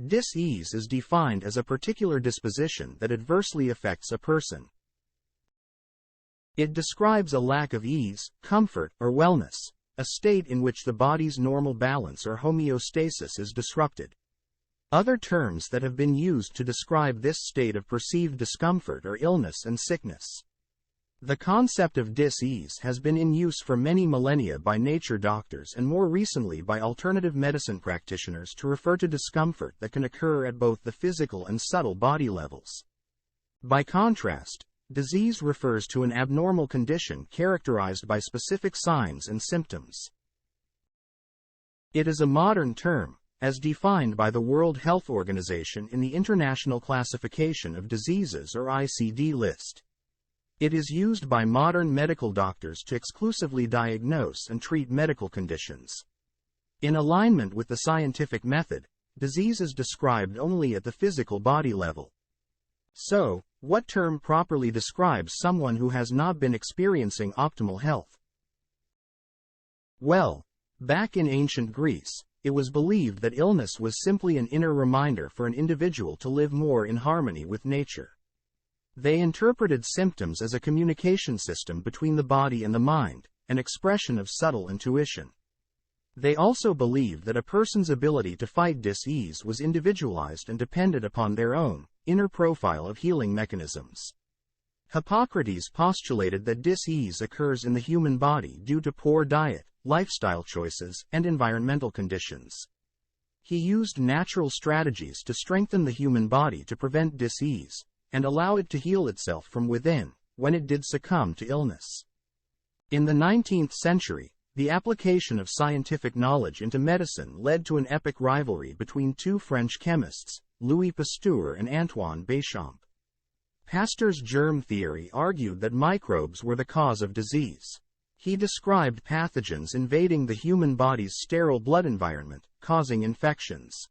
Dis-ease is defined as a particular disposition that adversely affects a person. It describes a lack of ease, comfort, or wellness, a state in which the body's normal balance or homeostasis is disrupted. Other terms that have been used to describe this state of perceived discomfort are illness and sickness. The concept of dis-ease has been in use for many millennia by nature doctors and more recently by alternative medicine practitioners to refer to discomfort that can occur at both the physical and subtle body levels. By contrast, disease refers to an abnormal condition characterized by specific signs and symptoms. It is a modern term, as defined by the World Health Organization in the International Classification of Diseases or ICD list. It is used by modern medical doctors to exclusively diagnose and treat medical conditions. In alignment with the scientific method, disease is described only at the physical body level. So, what term properly describes someone who has not been experiencing optimal health? Well, back in ancient Greece, it was believed that illness was simply an inner reminder for an individual to live more in harmony with nature. They interpreted symptoms as a communication system between the body and the mind, an expression of subtle intuition. They also believed that a person's ability to fight dis-ease was individualized and depended upon their own inner profile of healing mechanisms. Hippocrates postulated that dis-ease occurs in the human body due to poor diet, lifestyle choices, and environmental conditions. He used natural strategies to strengthen the human body to prevent dis-ease and allow it to heal itself from within when it did succumb to illness. In the 19th century, the application of scientific knowledge into medicine led to an epic rivalry between two French chemists, Louis Pasteur and Antoine Béchamp. Pasteur's germ theory argued that microbes were the cause of disease. He described pathogens invading the human body's sterile blood environment, causing infections.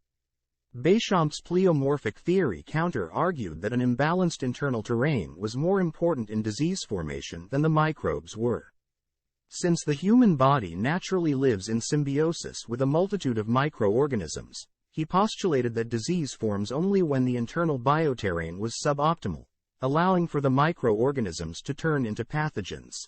Béchamp's pleomorphic theory counter-argued that an imbalanced internal terrain was more important in disease formation than the microbes were. Since the human body naturally lives in symbiosis with a multitude of microorganisms, he postulated that disease forms only when the internal bioterrain was suboptimal, allowing for the microorganisms to turn into pathogens.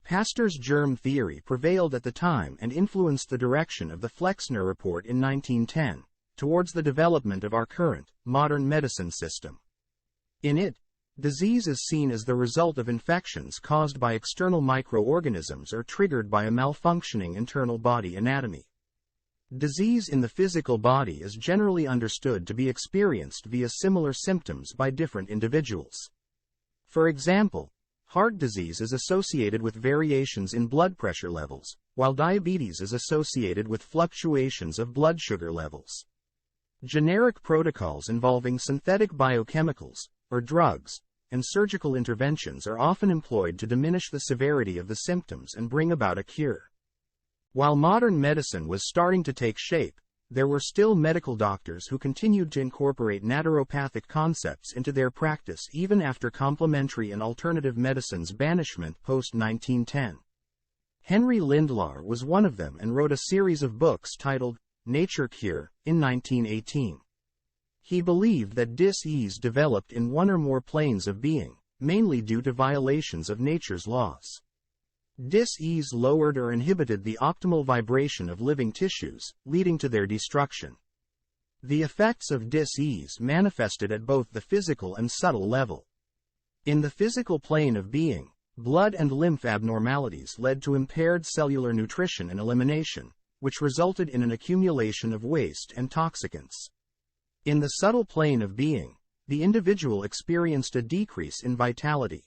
Pasteur's germ theory prevailed at the time and influenced the direction of the Flexner Report in 1910. Towards the development of our current, modern medicine system. In it, disease is seen as the result of infections caused by external microorganisms or triggered by a malfunctioning internal body anatomy. Disease in the physical body is generally understood to be experienced via similar symptoms by different individuals. For example, heart disease is associated with variations in blood pressure levels, while diabetes is associated with fluctuations of blood sugar levels. Generic protocols involving synthetic biochemicals, or drugs, and surgical interventions are often employed to diminish the severity of the symptoms and bring about a cure. While modern medicine was starting to take shape, there were still medical doctors who continued to incorporate naturopathic concepts into their practice even after complementary and alternative medicine's banishment post-1910. Henry Lindlar was one of them and wrote a series of books titled Nature Cure, in 1918. He believed that dis-ease developed in one or more planes of being, mainly due to violations of nature's laws. Dis-ease lowered or inhibited the optimal vibration of living tissues, leading to their destruction. The effects of dis-ease manifested at both the physical and subtle level. In the physical plane of being, blood and lymph abnormalities led to impaired cellular nutrition and elimination, which resulted in an accumulation of waste and toxicants. In the subtle plane of being, the individual experienced a decrease in vitality.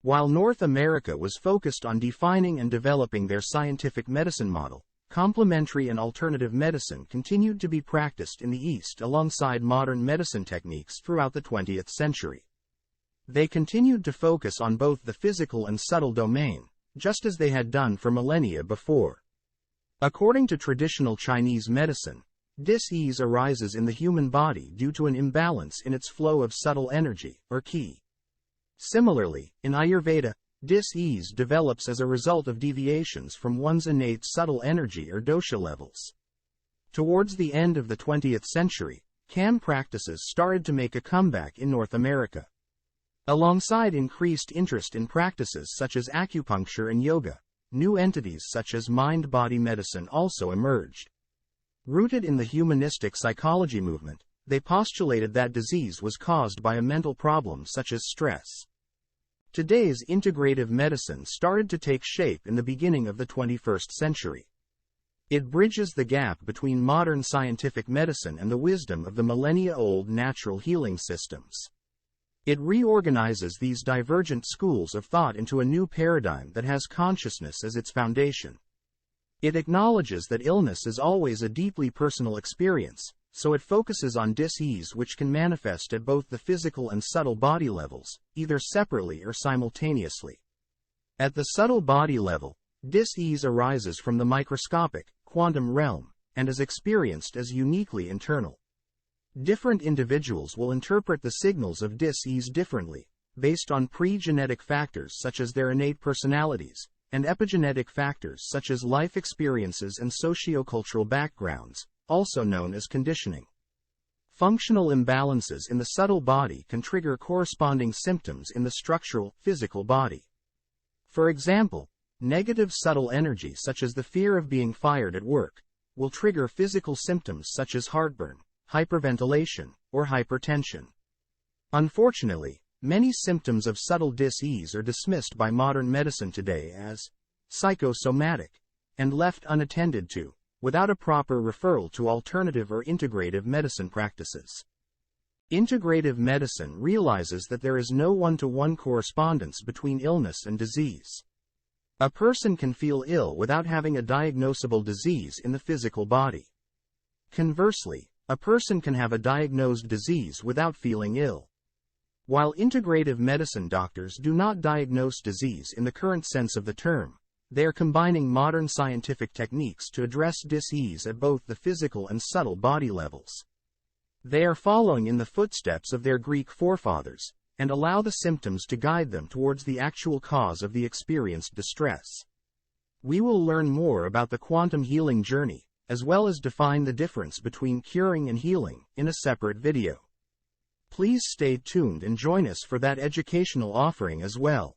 While North America was focused on defining and developing their scientific medicine model, complementary and alternative medicine continued to be practiced in the East alongside modern medicine techniques throughout the 20th century. They continued to focus on both the physical and subtle domain, just as they had done for millennia before. According to traditional Chinese medicine, dis-ease arises in the human body due to an imbalance in its flow of subtle energy, or qi. Similarly, in Ayurveda, dis-ease develops as a result of deviations from one's innate subtle energy or dosha levels. Towards the end of the 20th century, CAM practices started to make a comeback in North America. Alongside increased interest in practices such as acupuncture and yoga, new entities such as mind-body medicine also emerged. Rooted in the humanistic psychology movement, they postulated that disease was caused by a mental problem such as stress. Today's integrative medicine started to take shape in the beginning of the 21st century. It bridges the gap between modern scientific medicine and the wisdom of the millennia-old natural healing systems. It reorganizes these divergent schools of thought into a new paradigm that has consciousness as its foundation. It acknowledges that illness is always a deeply personal experience, so it focuses on dis-ease which can manifest at both the physical and subtle body levels, either separately or simultaneously. At the subtle body level, dis-ease arises from the microscopic, quantum realm, and is experienced as uniquely internal. Different individuals will interpret the signals of dis-ease differently, based on pre-genetic factors such as their innate personalities, and epigenetic factors such as life experiences and sociocultural backgrounds, also known as conditioning. Functional imbalances in the subtle body can trigger corresponding symptoms in the structural, physical body. For example, negative subtle energy such as the fear of being fired at work will trigger physical symptoms such as heartburn, hyperventilation, or hypertension. Unfortunately, many symptoms of subtle dis-ease are dismissed by modern medicine today as psychosomatic and left unattended to, without a proper referral to alternative or integrative medicine practices. Integrative medicine realizes that there is no one-to-one correspondence between illness and disease. A person can feel ill without having a diagnosable disease in the physical body. Conversely, a person can have a diagnosed disease without feeling ill. While integrative medicine doctors do not diagnose disease in the current sense of the term, they are combining modern scientific techniques to address dis-ease at both the physical and subtle body levels. They are following in the footsteps of their Greek forefathers, and allow the symptoms to guide them towards the actual cause of the experienced distress. We will learn more about the quantum healing journey, as well as define the difference between curing and healing, in a separate video. Please stay tuned and join us for that educational offering as well.